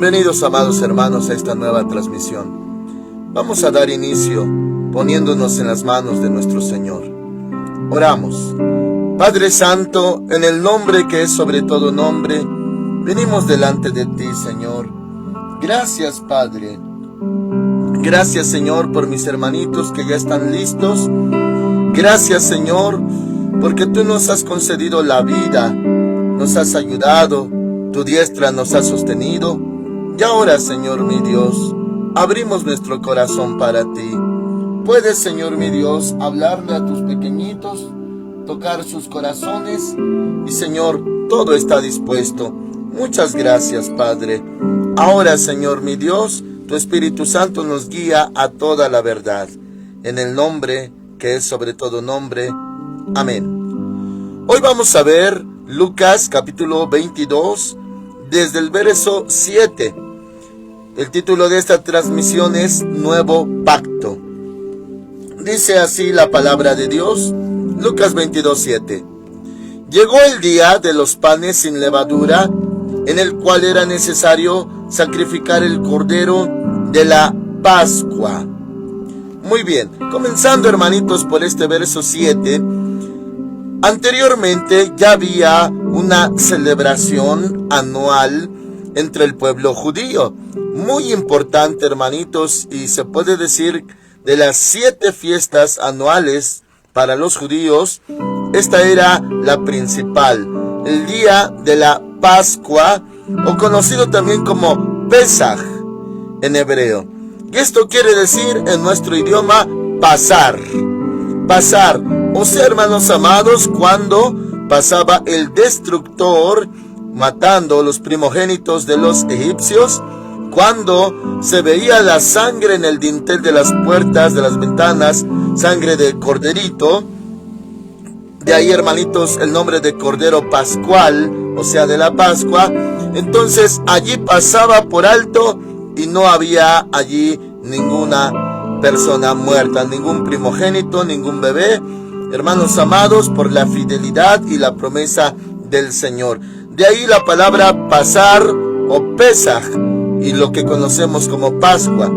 Bienvenidos, amados hermanos, a esta nueva transmisión. Vamos a dar inicio poniéndonos en las manos de nuestro Señor. Oramos. Padre Santo, en el nombre que es sobre todo nombre, venimos delante de ti, Señor. Gracias, Padre. Gracias, Señor, por mis hermanitos que ya están listos. Gracias, Señor, porque tú nos has concedido la vida, nos has ayudado, tu diestra nos ha sostenido. Y ahora, Señor mi Dios, abrimos nuestro corazón para ti. Puedes, Señor mi Dios, hablarle a tus pequeñitos, tocar sus corazones y, Señor, todo está dispuesto. Muchas gracias, Padre. Ahora, Señor mi Dios, tu Espíritu Santo nos guía a toda la verdad. En el nombre que es sobre todo nombre. Amén. Hoy vamos a ver Lucas capítulo 22, desde el verso 7. El título de esta transmisión es Nuevo Pacto. Dice así la palabra de Dios, Lucas 22, 7. Llegó el día de los panes sin levadura, en el cual era necesario sacrificar el cordero de la Pascua. Muy bien, comenzando, hermanitos, por este verso 7. Anteriormente ya había una celebración anual entre el pueblo judío, muy importante, hermanitos, y se puede decir de las 7 fiestas anuales para los judíos, esta era la principal, el día de la Pascua, o conocido también como Pesaj en hebreo. Y esto quiere decir en nuestro idioma pasar, pasar. O sea, hermanos amados, cuando pasaba el destructor matando los primogénitos de los egipcios, cuando se veía la sangre en el dintel de las puertas, de las ventanas, sangre de corderito, de ahí, hermanitos, el nombre de Cordero Pascual, o sea, de la Pascua. Entonces allí pasaba por alto y no había allí ninguna persona muerta, ningún primogénito, ningún bebé, hermanos amados, por la fidelidad y la promesa del Señor. De ahí la palabra pasar o Pesaj y lo que conocemos como Pascua.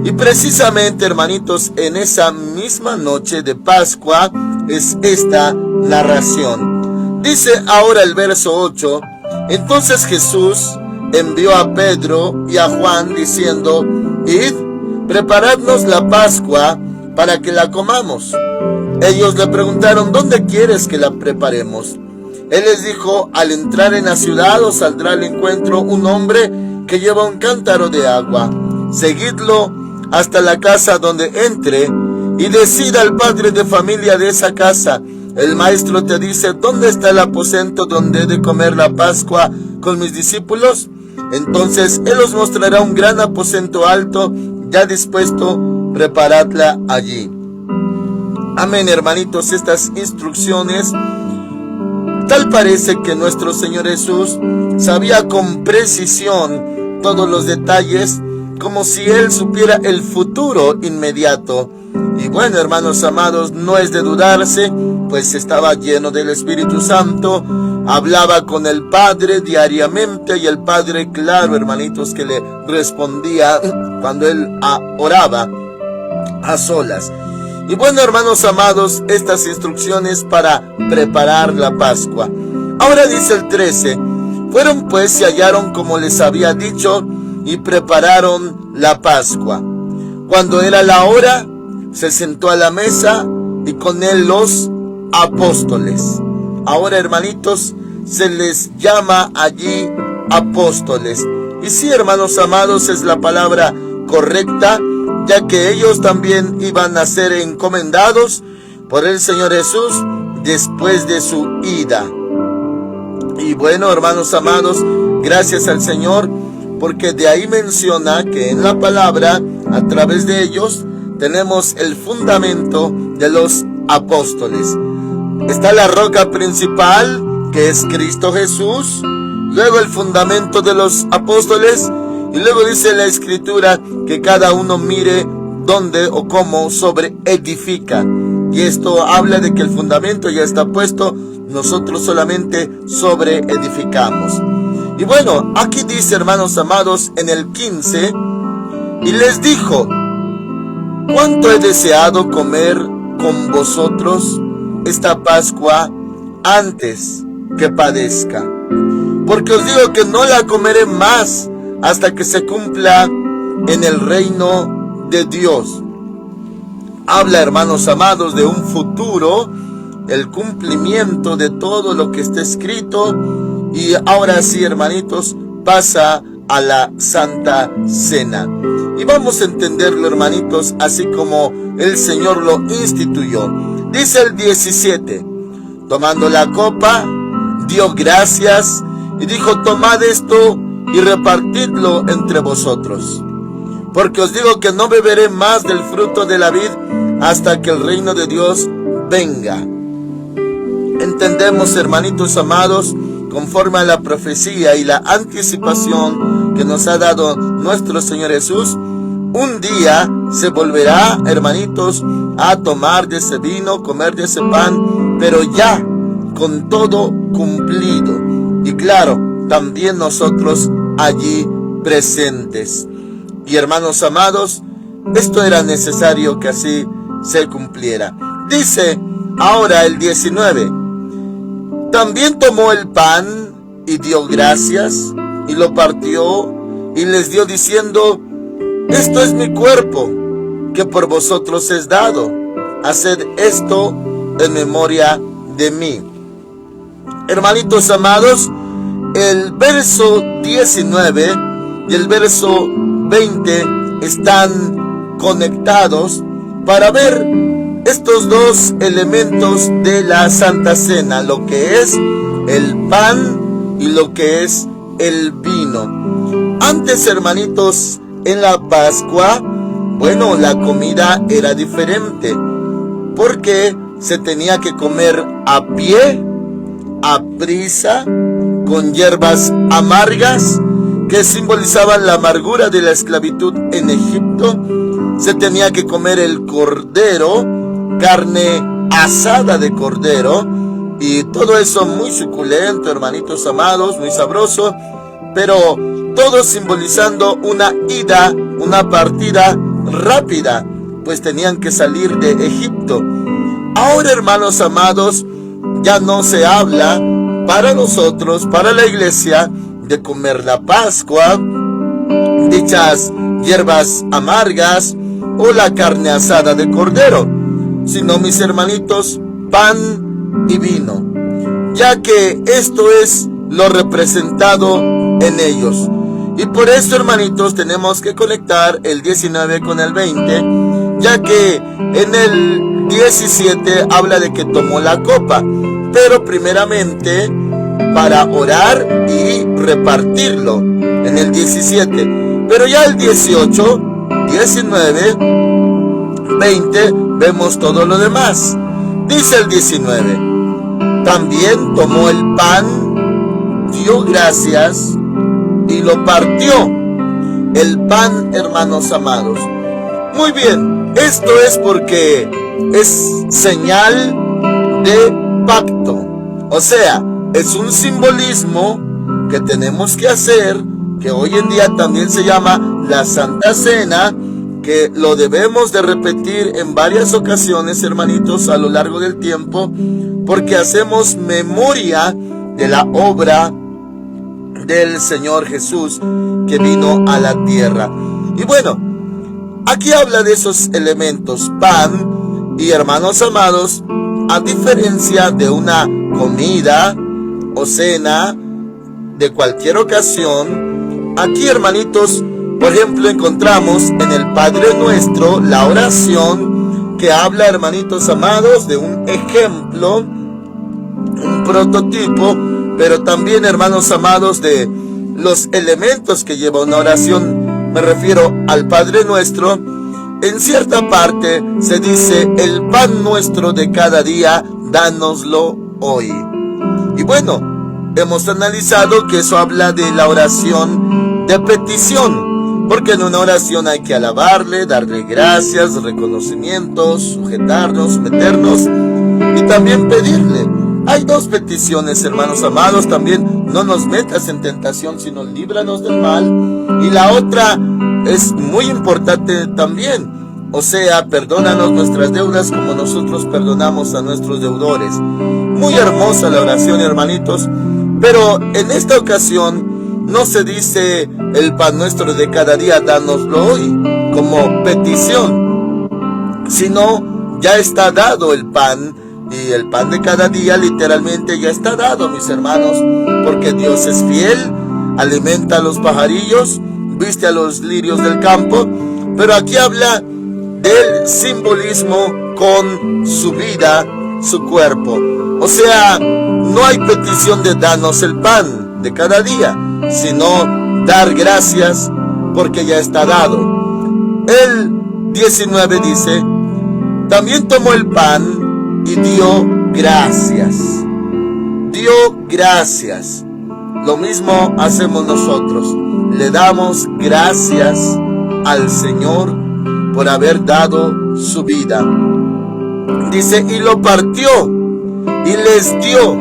Y precisamente, hermanitos, en esa misma noche de Pascua es esta narración. Dice ahora el verso 8, entonces Jesús envió a Pedro y a Juan diciendo, id, preparadnos la Pascua para que la comamos. Ellos le preguntaron, ¿dónde quieres que la preparemos? Él les dijo, al entrar en la ciudad os saldrá al encuentro un hombre que lleva un cántaro de agua. Seguidlo hasta la casa donde entre y decid al padre de familia de esa casa, el maestro te dice, ¿dónde está el aposento donde he de comer la Pascua con mis discípulos? Entonces él os mostrará un gran aposento alto, ya dispuesto, preparadla allí. Amén, hermanitos, estas instrucciones, tal parece que nuestro Señor Jesús sabía con precisión todos los detalles, como si Él supiera el futuro inmediato. Y bueno, hermanos amados, no es de dudarse, pues estaba lleno del Espíritu Santo, hablaba con el Padre diariamente, y el Padre, claro, hermanitos, que le respondía cuando Él oraba a solas. Y bueno, hermanos amados, estas instrucciones para preparar la Pascua. Ahora dice el 13, fueron pues y hallaron como les había dicho y prepararon la Pascua. Cuando era la hora, se sentó a la mesa y con él los apóstoles. Ahora, hermanitos, se les llama allí apóstoles. Y sí, hermanos amados, es la palabra correcta, ya que ellos también iban a ser encomendados por el Señor Jesús después de su ida. Y bueno, hermanos amados, gracias al Señor, porque de ahí menciona que en la palabra, a través de ellos, tenemos el fundamento de los apóstoles. Está la roca principal, que es Cristo Jesús, luego el fundamento de los apóstoles, y luego dice la Escritura que cada uno mire dónde o cómo sobre edifica. Y esto habla de que el fundamento ya está puesto, nosotros solamente sobre edificamos. Y bueno, aquí dice, hermanos amados, en el 15, y les dijo: cuánto he deseado comer con vosotros esta Pascua antes que padezca, porque os digo que no la comeré más hasta que se cumpla en el reino de Dios. Habla, hermanos amados, de un futuro, el cumplimiento de todo lo que está escrito. Y ahora sí, hermanitos, pasa a la Santa Cena. Y vamos a entenderlo, hermanitos, así como el Señor lo instituyó. Dice el 17: tomando la copa, dio gracias y dijo: tomad esto y repartidlo entre vosotros, porque os digo que no beberé más del fruto de la vid hasta que el reino de Dios venga. Entendemos, hermanitos amados, conforme a la profecía y la anticipación que nos ha dado nuestro Señor Jesús, un día se volverá, hermanitos, a tomar de ese vino, comer de ese pan, pero ya con todo cumplido. Y claro, también nosotros allí presentes. Y hermanos amados, esto era necesario que así se cumpliera. Dice ahora el 19: también tomó el pan y dio gracias y lo partió y les dio diciendo: esto es mi cuerpo, que por vosotros es dado. Haced esto en memoria de mí. Hermanitos amados, el verso 19 y el verso 20 están conectados para ver estos dos elementos de la Santa Cena, lo que es el pan y lo que es el vino. Antes, hermanitos, en la Pascua, bueno, la comida era diferente, porque se tenía que comer a pie, a prisa, con hierbas amargas que simbolizaban la amargura de la esclavitud en Egipto. Se tenía que comer el cordero, carne asada de cordero, y todo eso muy suculento, hermanitos amados, muy sabroso, pero todo simbolizando una ida, una partida rápida, pues tenían que salir de Egipto. Ahora, hermanos amados, ya no se habla para nosotros, para la iglesia, de comer la Pascua, dichas hierbas amargas o la carne asada de cordero, sino, mis hermanitos, pan y vino, ya que esto es lo representado en ellos. Y por eso, hermanitos, tenemos que conectar el 19 con el 20, ya que en el 17 habla de que tomó la copa, pero primeramente para orar y repartirlo en el 17. Pero ya el 18, 19, 20, vemos todo lo demás. Dice el 19: también tomó el pan, dio gracias y lo partió. El pan, hermanos amados. Muy bien, esto es porque es señal de pacto. O sea, es un simbolismo que tenemos que hacer, que hoy en día también se llama la Santa Cena, que lo debemos de repetir en varias ocasiones, hermanitos, a lo largo del tiempo, porque hacemos memoria de la obra del Señor Jesús que vino a la tierra. Y bueno, aquí habla de esos elementos, pan y, hermanos amados, a diferencia de una comida o cena de cualquier ocasión, aquí, hermanitos, por ejemplo, encontramos en el Padre Nuestro la oración que habla, hermanitos amados, de un ejemplo, un prototipo, pero también, hermanos amados, de los elementos que lleva una oración. Me refiero al Padre Nuestro. En cierta parte se dice: el pan nuestro de cada día, dánoslo hoy. Y bueno, hemos analizado que eso habla de la oración de petición, porque en una oración hay que alabarle, darle gracias, reconocimientos, sujetarnos, meternos y también pedirle. Hay dos peticiones, hermanos amados, también no nos metas en tentación, sino líbranos del mal. Y la otra es muy importante también, o sea, perdónanos nuestras deudas como nosotros perdonamos a nuestros deudores. Muy hermosa la oración, hermanitos, pero en esta ocasión no se dice el pan nuestro de cada día, dánoslo hoy, como petición, sino ya está dado el pan. Y el pan de cada día literalmente ya está dado, mis hermanos, porque Dios es fiel, alimenta a los pajarillos, viste a los lirios del campo. Pero aquí habla del simbolismo con su vida, su cuerpo. O sea, no hay petición de danos el pan de cada día, sino dar gracias porque ya está dado. El 19 dice, también tomó el pan y dio gracias. Dio gracias. Lo mismo hacemos nosotros. Le damos gracias al Señor por haber dado su vida. Dice, y lo partió y les dio,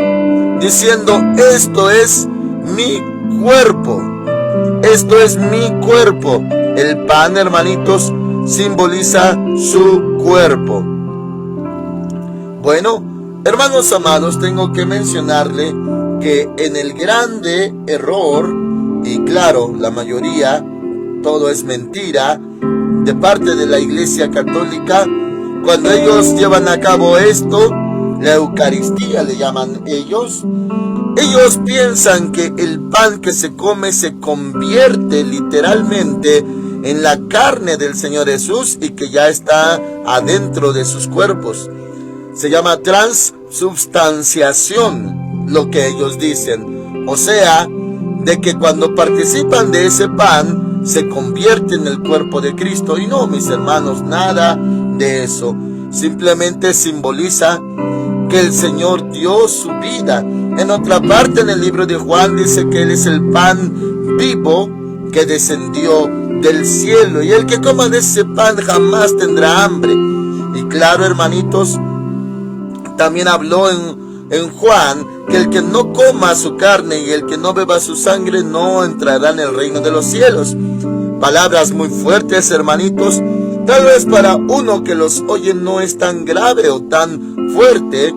diciendo, esto es mi cuerpo. Esto es mi cuerpo. El pan, hermanitos, simboliza su cuerpo. Bueno, hermanos amados, tengo que mencionarle que en el grande error, y claro, la mayoría, todo es mentira, de parte de la Iglesia Católica, cuando ellos llevan a cabo esto, la Eucaristía le llaman ellos piensan que el pan que se come se convierte literalmente en la carne del Señor Jesús y que ya está adentro de sus cuerpos. Se llama transubstanciación, lo que ellos dicen. O sea, de que cuando participan de ese pan, se convierte en el cuerpo de Cristo. Y no, mis hermanos, nada de eso. Simplemente simboliza que el Señor dio su vida. En otra parte, en el libro de Juan, dice que Él es el pan vivo que descendió del cielo. Y el que coma de ese pan jamás tendrá hambre. Y claro, hermanitos, también habló en Juan que el que no coma su carne y el que no beba su sangre no entrará en el reino de los cielos. Palabras muy fuertes, hermanitos. Tal vez para uno que los oye no es tan grave o tan fuerte,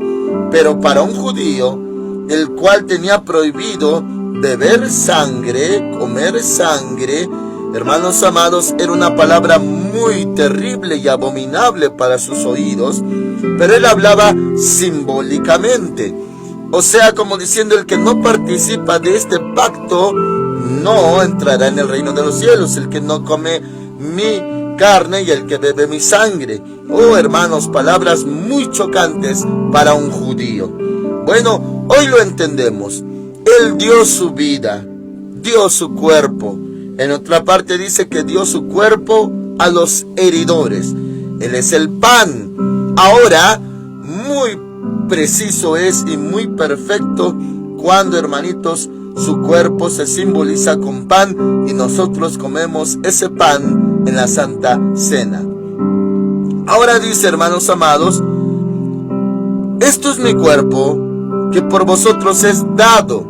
pero para un judío, el cual tenía prohibido beber sangre, comer sangre, hermanos amados, era una palabra muy terrible y abominable para sus oídos, pero él hablaba simbólicamente. O sea, como diciendo, el que no participa de este pacto no entrará en el reino de los cielos, el que no come mi carne y el que bebe mi sangre. Oh, hermanos, palabras muy chocantes para un judío. Bueno, hoy lo entendemos. Él dio su vida, dio su cuerpo. En otra parte dice que dio su cuerpo a los heridores. Él es el pan. Ahora, muy preciso es y muy perfecto cuando, hermanitos, su cuerpo se simboliza con pan y nosotros comemos ese pan en la Santa Cena. Ahora dice, hermanos amados, esto es mi cuerpo que por vosotros es dado.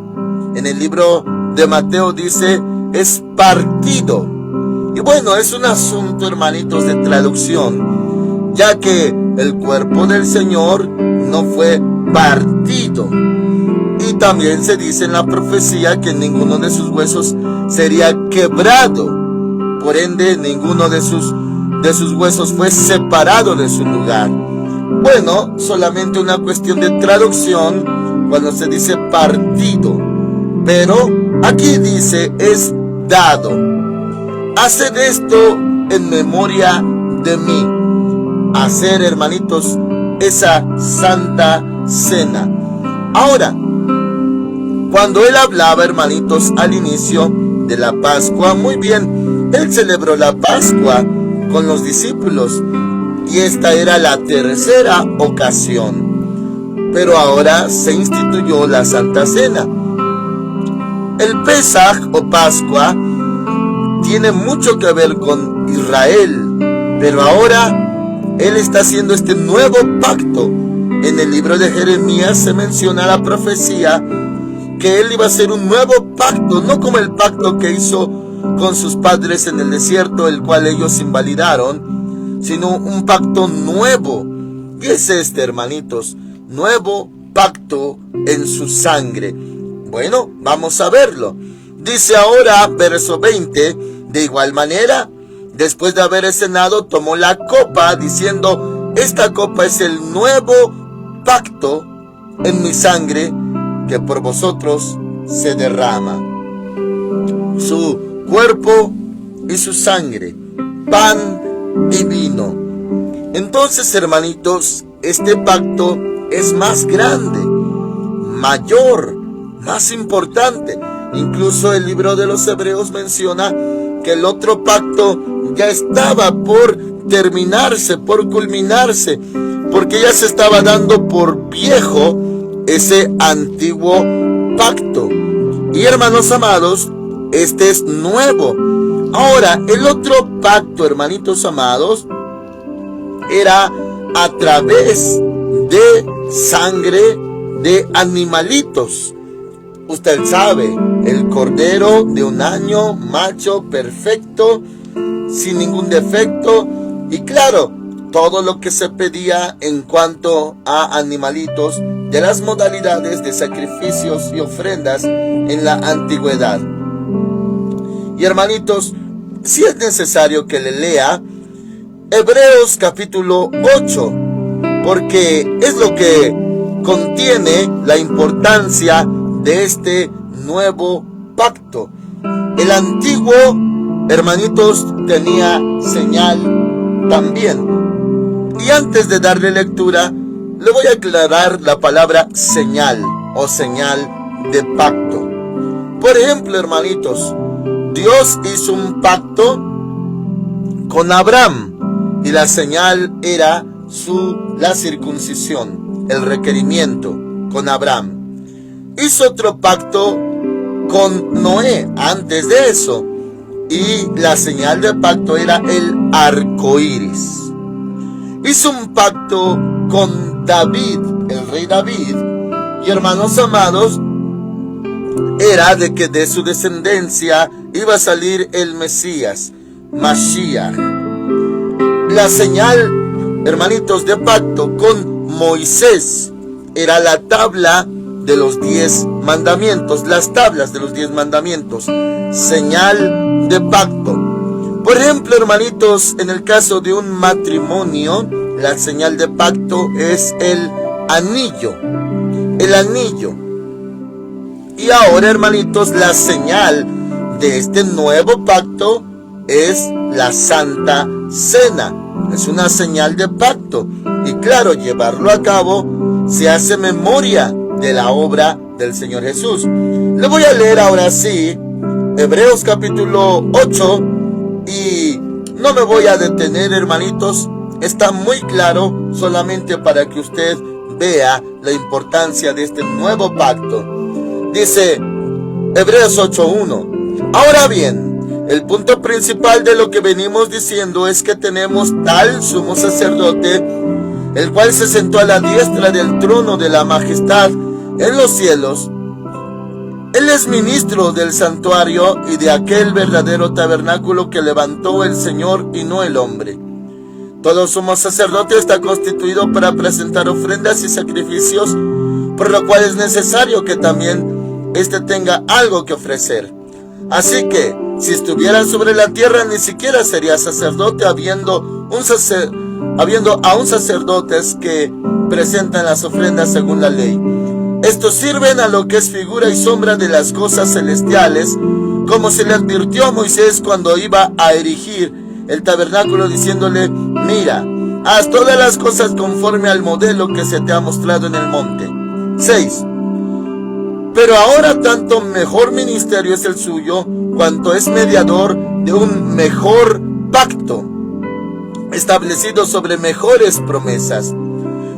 En el libro de Mateo dice, es partido. Y bueno, es un asunto, hermanitos, de traducción, ya que el cuerpo del Señor no fue partido. Y también se dice en la profecía que ninguno de sus huesos sería quebrado. Por ende, ninguno de sus huesos fue separado de su lugar. Bueno, solamente una cuestión de traducción cuando se dice partido. Pero aquí dice es dado. Haced esto en memoria de mí. Hacer, hermanitos, esa Santa Cena. Ahora, cuando él hablaba, hermanitos, al inicio de la Pascua, muy bien, él celebró la Pascua con los discípulos y esta era la tercera ocasión. Pero ahora se instituyó la Santa Cena. El Pesaj o Pascua tiene mucho que ver con Israel, pero ahora él está haciendo este nuevo pacto. En el libro de Jeremías se menciona la profecía que él iba a hacer un nuevo pacto, no como el pacto que hizo con sus padres en el desierto, el cual ellos invalidaron, sino un pacto nuevo. ¿Qué es este, hermanitos? Nuevo pacto en su sangre. Bueno, vamos a verlo. Dice ahora, verso 20, de igual manera, después de haber cenado, tomó la copa, diciendo: esta copa es el nuevo pacto en mi sangre, que por vosotros se derrama. Su cuerpo y su sangre, pan y vino. Entonces, hermanitos, este pacto es más grande, mayor, más importante. Incluso el libro de los Hebreos menciona que el otro pacto ya estaba por terminarse, por culminarse, porque ya se estaba dando por viejo ese antiguo pacto. Y hermanos amados, este es nuevo. Ahora, el otro pacto, hermanitos amados, era a través de sangre de animalitos. Usted sabe, el cordero de un año, macho, perfecto, sin ningún defecto. Y claro, todo lo que se pedía en cuanto a animalitos de las modalidades de sacrificios y ofrendas en la antigüedad. Y hermanitos, si es necesario que le lea Hebreos capítulo 8, porque es lo que contiene la importancia de este nuevo pacto. El antiguo, hermanitos, tenía señal también. Y antes de darle lectura, le voy a aclarar la palabra señal o señal de pacto. Por ejemplo, hermanitos, Dios hizo un pacto con Abraham y la señal era la circuncisión, el requerimiento con Abraham. Hizo otro pacto con Noé antes de eso, y la señal de pacto era el arco iris. Hizo un pacto con David, el rey David, y hermanos amados, era de que de su descendencia iba a salir el Mesías, Mashiach. La señal, hermanitos, de pacto con Moisés era la tabla de los 10 mandamientos, las tablas de los 10 mandamientos, señal de pacto. Por ejemplo, hermanitos, en el caso de un matrimonio, la señal de pacto es el anillo. El anillo. Y ahora, hermanitos, la señal de este nuevo pacto es la Santa Cena. Es una señal de pacto. Y claro, llevarlo a cabo se hace memoria de la obra del Señor Jesús. Le voy a leer ahora sí Hebreos capítulo 8 y no me voy a detener, hermanitos. Está muy claro, solamente para que usted vea la importancia de este nuevo pacto. Dice Hebreos 8:1: ahora bien, el punto principal de lo que venimos diciendo es que tenemos tal sumo sacerdote, el cual se sentó a la diestra del trono de la majestad en los cielos. Él es ministro del santuario y de aquel verdadero tabernáculo que levantó el Señor y no el hombre. Todo sumo sacerdote está constituido para presentar ofrendas y sacrificios, por lo cual es necesario que también éste tenga algo que ofrecer. Así que, si estuviera sobre la tierra, ni siquiera sería sacerdote, habiendo aún sacerdotes que presentan las ofrendas según la ley. Estos sirven a lo que es figura y sombra de las cosas celestiales, como se le advirtió a Moisés cuando iba a erigir el tabernáculo, diciéndole: mira, haz todas las cosas conforme al modelo que se te ha mostrado en el monte. 6. Pero ahora tanto mejor ministerio es el suyo, cuanto es mediador de un mejor pacto, establecido sobre mejores promesas.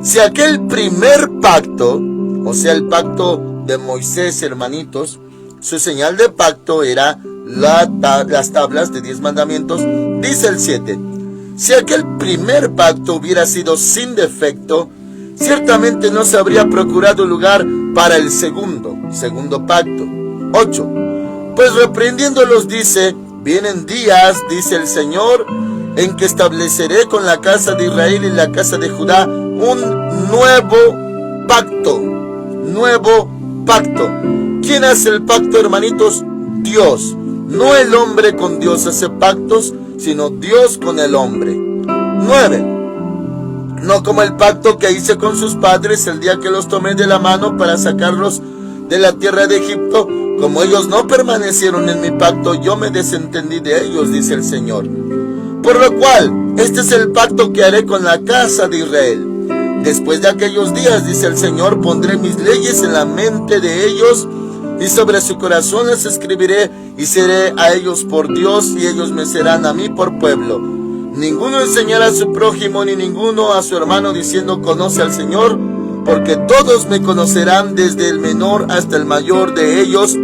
Si aquel primer pacto, o sea, el pacto de Moisés, hermanitos, su señal de pacto era las tablas de 10 mandamientos, dice el 7. Si aquel primer pacto hubiera sido sin defecto, ciertamente no se habría procurado lugar para el segundo pacto. 8. Pues reprendiéndolos dice: vienen días, dice el Señor, en que estableceré con la casa de Israel y la casa de Judá un nuevo pacto. Nuevo pacto. ¿Quién hace el pacto, hermanitos? Dios. No el hombre con Dios hace pactos, sino Dios con el hombre. 9. No como el pacto que hice con sus padres el día que los tomé de la mano para sacarlos de la tierra de Egipto. Como ellos no permanecieron en mi pacto, yo me desentendí de ellos, dice el Señor. Por lo cual, este es el pacto que haré con la casa de Israel. Después de aquellos días, dice el Señor, pondré mis leyes en la mente de ellos y sobre su corazón las escribiré, y seré a ellos por Dios y ellos me serán a mí por pueblo. Ninguno enseñará a su prójimo ni ninguno a su hermano diciendo: conoce al Señor, porque todos me conocerán, desde el menor hasta el mayor de ellos,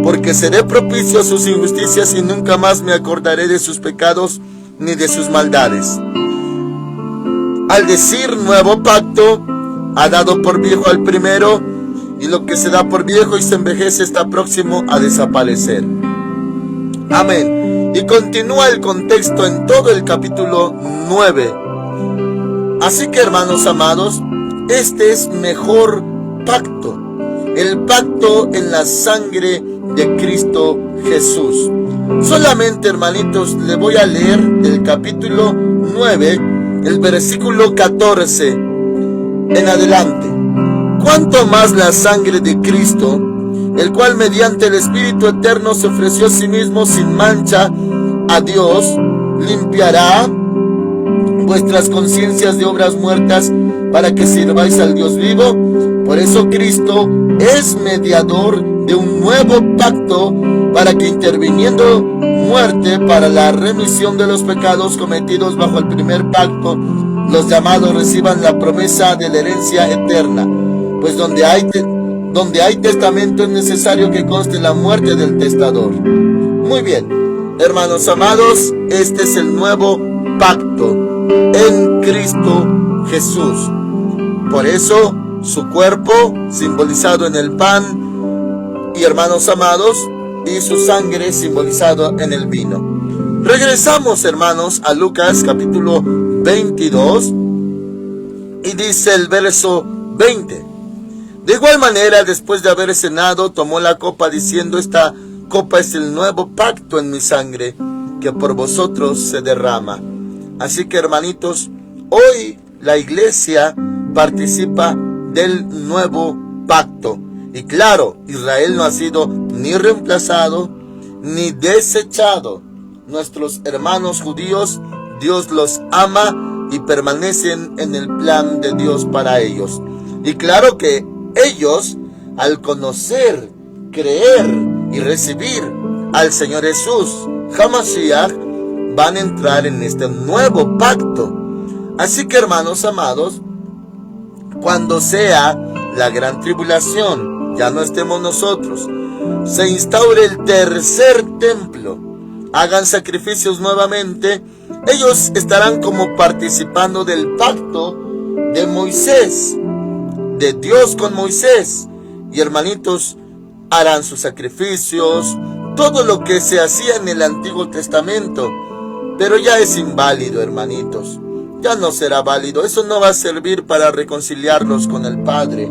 porque seré propicio a sus injusticias y nunca más me acordaré de sus pecados ni de sus maldades. Al decir nuevo pacto, ha dado por viejo al primero, y lo que se da por viejo y se envejece está próximo a desaparecer. Amén. Y continúa el contexto en todo el capítulo 9. Así que, hermanos amados, este es mejor pacto, el pacto en la sangre de Cristo Jesús. Solamente, hermanitos, le voy a leer del capítulo 9, el versículo 14 en adelante. ¿Cuánto más la sangre de Cristo, el cual mediante el Espíritu Eterno se ofreció a sí mismo sin mancha a Dios, limpiará vuestras conciencias de obras muertas para que sirváis al Dios vivo? Por eso Cristo es mediador de un nuevo pacto, para que, interviniendo muerte para la remisión de los pecados cometidos bajo el primer pacto, los llamados reciban la promesa de la herencia eterna. Pues donde hay testamento es necesario que conste la muerte del testador. Muy bien, hermanos amados, este es el nuevo pacto en Cristo Jesús. Por eso su cuerpo simbolizado en el pan, y hermanos amados, y su sangre simbolizado en el vino. Regresamos, hermanos, a Lucas capítulo 22, y dice el verso 20: de igual manera, después de haber cenado, tomó la copa diciendo: esta copa es el nuevo pacto en mi sangre, que por vosotros se derrama. Así que, hermanitos, hoy la iglesia participa del nuevo pacto. Y claro, Israel no ha sido ni reemplazado ni desechado. Nuestros hermanos judíos, Dios los ama y permanecen en el plan de Dios para ellos. Y claro que ellos, al conocer, creer y recibir al Señor Jesús, Hamashiach, van a entrar en este nuevo pacto. Así que, hermanos amados, cuando sea la gran tribulación, ya no estemos nosotros, se instaure el tercer templo, hagan sacrificios nuevamente, ellos estarán como participando del pacto de Moisés, de Dios con Moisés. Y, hermanitos, harán sus sacrificios, todo lo que se hacía en el Antiguo Testamento. Pero ya es inválido, hermanitos. Ya no será válido. Eso no va a servir para reconciliarnos con el Padre,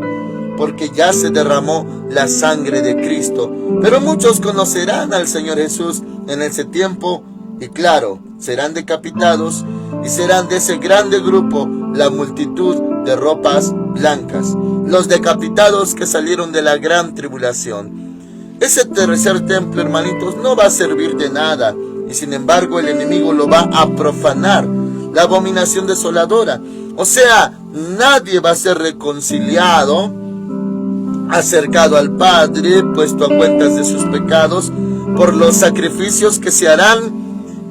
porque ya se derramó la sangre de Cristo. Pero muchos conocerán al Señor Jesús en ese tiempo, y claro, serán decapitados, y serán de ese grande grupo la multitud de ropas blancas, los decapitados que salieron de la gran tribulación. Ese tercer templo, hermanitos, no va a servir de nada, y sin embargo el enemigo lo va a profanar, la abominación desoladora. O sea, nadie va a ser reconciliado, acercado al Padre, puesto a cuentas de sus pecados, por los sacrificios que se harán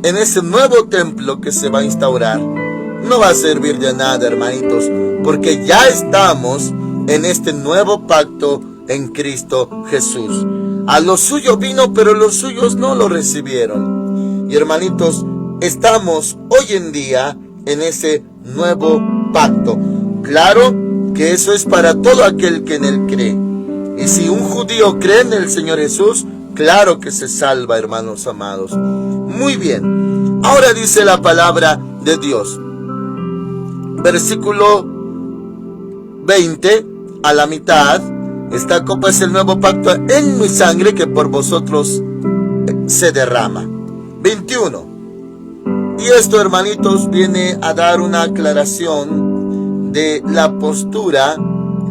en ese nuevo templo que se va a instaurar. No va a servir de nada, hermanitos, porque ya estamos en este nuevo pacto en Cristo Jesús. A lo suyo vino, pero los suyos no lo recibieron. Y, hermanitos, estamos hoy en día en ese nuevo pacto. Claro que eso es para todo aquel que en él cree. Y si un judío cree en el Señor Jesús, claro que se salva, hermanos amados. Muy bien. Ahora dice la palabra de Dios. Versículo 20, a la mitad. Esta copa es el nuevo pacto en mi sangre que por vosotros se derrama. 21. Y esto, hermanitos, viene a dar una aclaración de la postura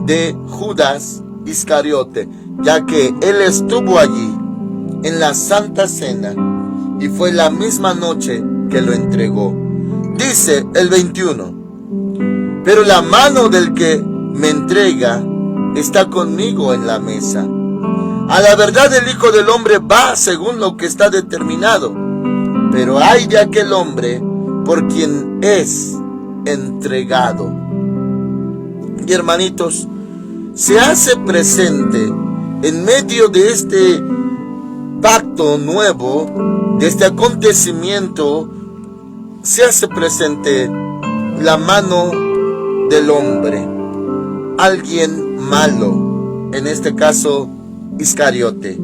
de Judas Iscariote, ya que él estuvo allí en la Santa Cena y fue la misma noche que lo entregó. Dice el 21, pero la mano del que me entrega está conmigo en la mesa. A la verdad el Hijo del Hombre va según lo que está determinado, pero ay de aquel hombre por quien es entregado. Y hermanitos, se hace presente en medio de este pacto nuevo, de este acontecimiento, se hace presente la mano del hombre, alguien malo, en este caso Iscariote,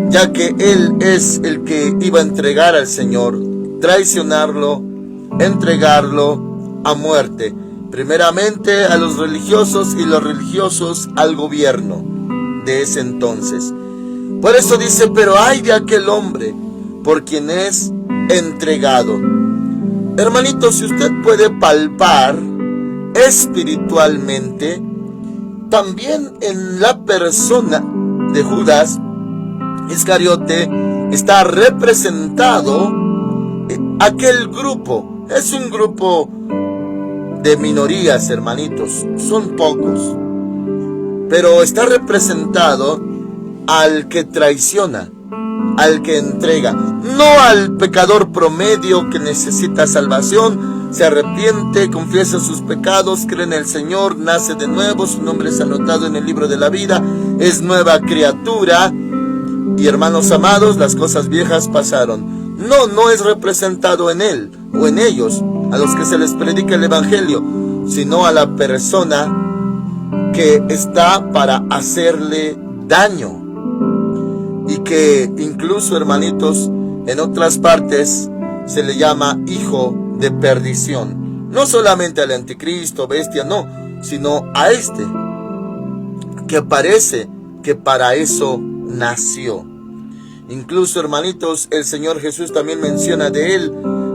ya que él es el que iba a entregar al Señor, traicionarlo, entregarlo a muerte, primeramente a los religiosos y los religiosos al gobierno de ese entonces. Por eso dice, pero ay de aquel hombre por quien es entregado. Hermanito, si usted puede palpar espiritualmente, también en la persona de Judas Iscariote está representado aquel grupo. Es un grupo de minorías, hermanitos, son pocos, pero está representado al que traiciona, al que entrega, no al pecador promedio que necesita salvación, se arrepiente, confiesa sus pecados, cree en el Señor, nace de nuevo, su nombre es anotado en el libro de la vida, es nueva criatura. Y hermanos amados, las cosas viejas pasaron. No es representado en él o en ellos, a los que se les predica el evangelio, sino a la persona que está para hacerle daño. Y que incluso, hermanitos, en otras partes se le llama hijo de perdición. No solamente al anticristo, bestia, no, sino a este, que parece que para eso nació. Incluso, hermanitos, el Señor Jesús también menciona de él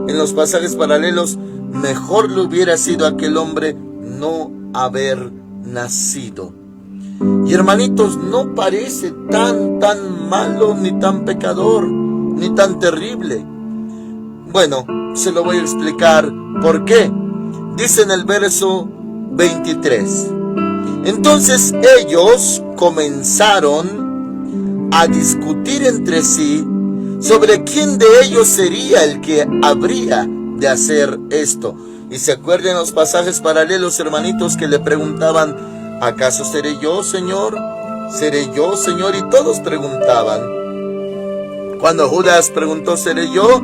en los pasajes paralelos: mejor le hubiera sido a aquel hombre no haber nacido. Y hermanitos, no parece tan malo, ni tan pecador, ni tan terrible. Bueno, se lo voy a explicar por qué. Dice en el verso 23: entonces ellos comenzaron a discutir entre sí sobre quién de ellos sería el que habría de hacer esto. Y se acuerdan los pasajes paralelos, hermanitos, que le preguntaban: ¿acaso seré yo, Señor? ¿Seré yo, Señor? Y todos preguntaban. Cuando Judas preguntó: ¿seré yo?,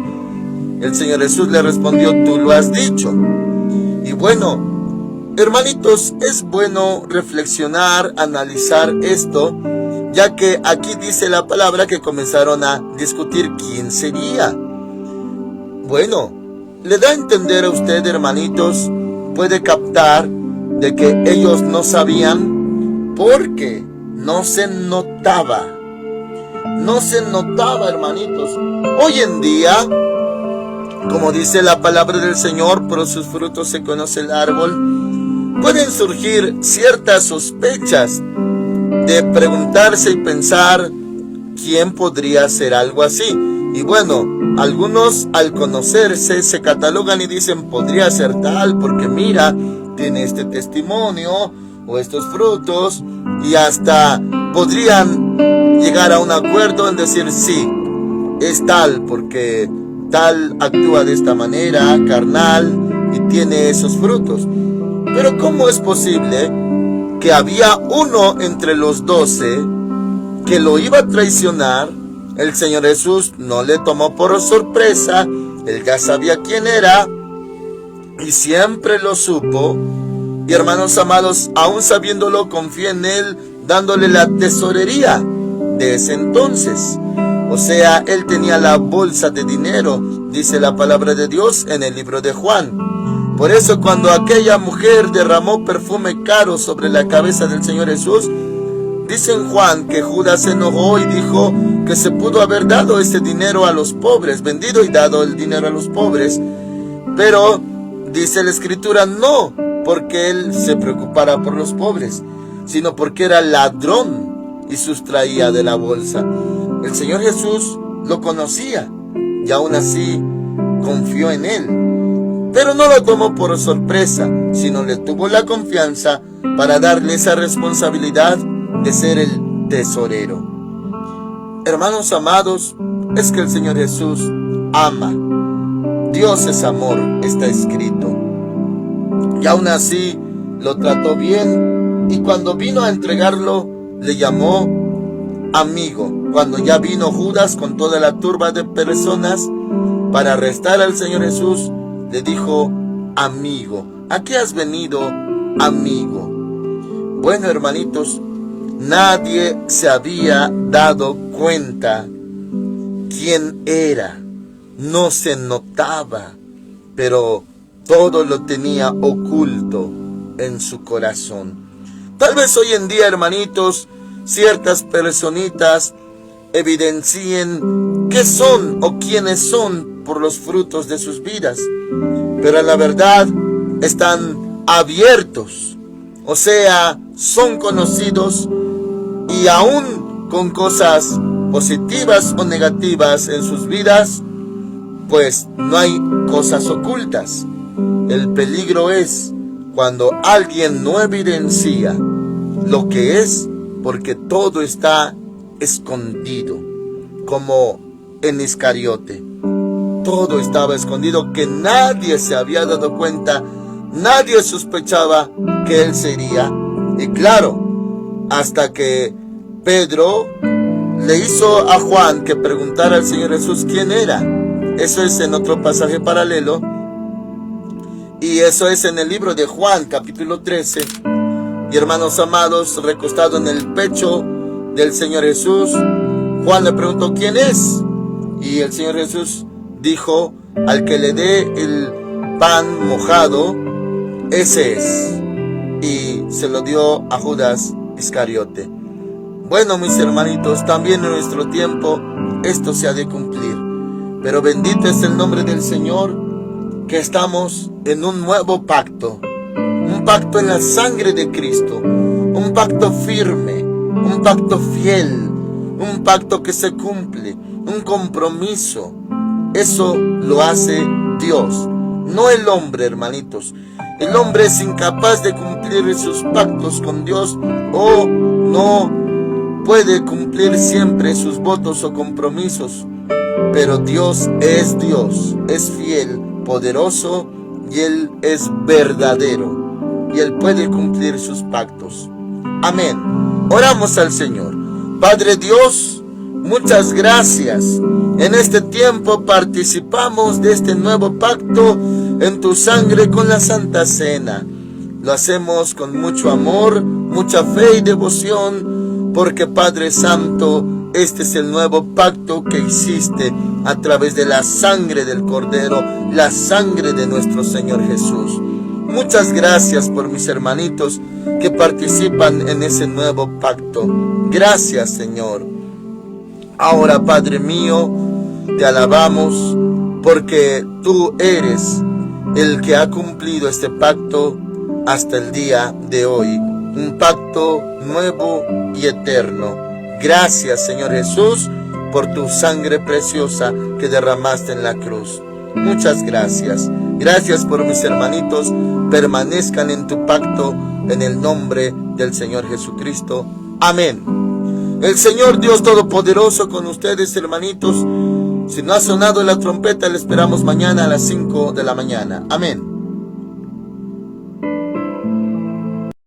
el Señor Jesús le respondió: tú lo has dicho. Y bueno, hermanitos, es bueno reflexionar, analizar esto, ya que aquí dice la palabra que comenzaron a discutir quién sería. Bueno, le da a entender a usted, hermanitos, puede captar de que ellos no sabían, porque no se notaba, hermanitos. Hoy en día, como dice la palabra del Señor, por sus frutos se conoce el árbol, pueden surgir ciertas sospechas de preguntarse y pensar quién podría hacer algo así. Y bueno, algunos al conocerse se catalogan y dicen: podría ser tal porque mira, tiene este testimonio o estos frutos, y hasta podrían llegar a un acuerdo en decir: sí, es tal porque tal actúa de esta manera, carnal, y tiene esos frutos. Pero ¿cómo es posible que había uno entre los 12 que lo iba a traicionar? El Señor Jesús no le tomó por sorpresa, él ya sabía quién era y siempre lo supo. Y hermanos amados, aún sabiéndolo, confía en él, dándole la tesorería de ese entonces. O sea, él tenía la bolsa de dinero, dice la palabra de Dios en el libro de Juan. Por eso cuando aquella mujer derramó perfume caro sobre la cabeza del Señor Jesús, dice en Juan que Judas se enojó y dijo que se pudo haber dado ese dinero a los pobres, vendido y dado el dinero a los pobres. Pero dice la Escritura, no porque él se preocupara por los pobres, sino porque era ladrón y sustraía de la bolsa. El Señor Jesús lo conocía y aún así confió en él. Pero no lo tomó por sorpresa, sino le tuvo la confianza para darle esa responsabilidad de ser el tesorero. Hermanos amados, es que el Señor Jesús ama. Dios es amor, está escrito. Y aún así lo trató bien, y cuando vino a entregarlo, le llamó amigo. Cuando ya vino Judas con toda la turba de personas para arrestar al Señor Jesús, le dijo, amigo. ¿A qué has venido, amigo? Bueno, hermanitos, nadie se había dado cuenta quién era. No se notaba, pero todo lo tenía oculto en su corazón. Tal vez hoy en día, hermanitos, ciertas personitas evidencien qué son o quiénes son por los frutos de sus vidas, pero la verdad están abiertos, o sea, son conocidos, y aún con cosas positivas o negativas en sus vidas, pues no hay cosas ocultas. El peligro es cuando alguien no evidencia lo que es, porque todo está escondido, como en Iscariote. Todo estaba escondido, que nadie se había dado cuenta, nadie sospechaba que él sería. Y claro, hasta que Pedro le hizo a Juan que preguntara al Señor Jesús quién era. Eso es en otro pasaje paralelo, y eso es en el libro de Juan, capítulo 13. Y hermanos amados, recostado en el pecho del Señor Jesús, Juan le preguntó quién es, y el Señor Jesús dijo, al que le dé el pan mojado, ese es, y se lo dio a Judas Iscariote. Bueno, mis hermanitos, también en nuestro tiempo esto se ha de cumplir, pero bendito es el nombre del Señor, que estamos en un nuevo pacto, un pacto en la sangre de Cristo, un pacto firme, un pacto fiel, un pacto que se cumple, un compromiso. Eso lo hace Dios, no el hombre, hermanitos. El hombre es incapaz de cumplir sus pactos con Dios, o no puede cumplir siempre sus votos o compromisos. Pero Dios, es fiel, poderoso, y Él es verdadero, y Él puede cumplir sus pactos. Amén. Oramos al Señor. Padre Dios, muchas gracias. En este tiempo participamos de este nuevo pacto en tu sangre con la Santa Cena. Lo hacemos con mucho amor, mucha fe y devoción, porque Padre Santo, este es el nuevo pacto que hiciste a través de la sangre del Cordero, la sangre de nuestro Señor Jesús. Muchas gracias por mis hermanitos que participan en ese nuevo pacto. Gracias, Señor. Ahora, Padre mío, te alabamos porque tú eres el que ha cumplido este pacto hasta el día de hoy. Un pacto nuevo y eterno. Gracias, Señor Jesús, por tu sangre preciosa que derramaste en la cruz. Muchas gracias. Gracias por mis hermanitos. Permanezcan en tu pacto en el nombre del Señor Jesucristo. Amén. El Señor Dios Todopoderoso con ustedes, hermanitos. Si no ha sonado la trompeta, le esperamos mañana a las 5 de la mañana. Amén.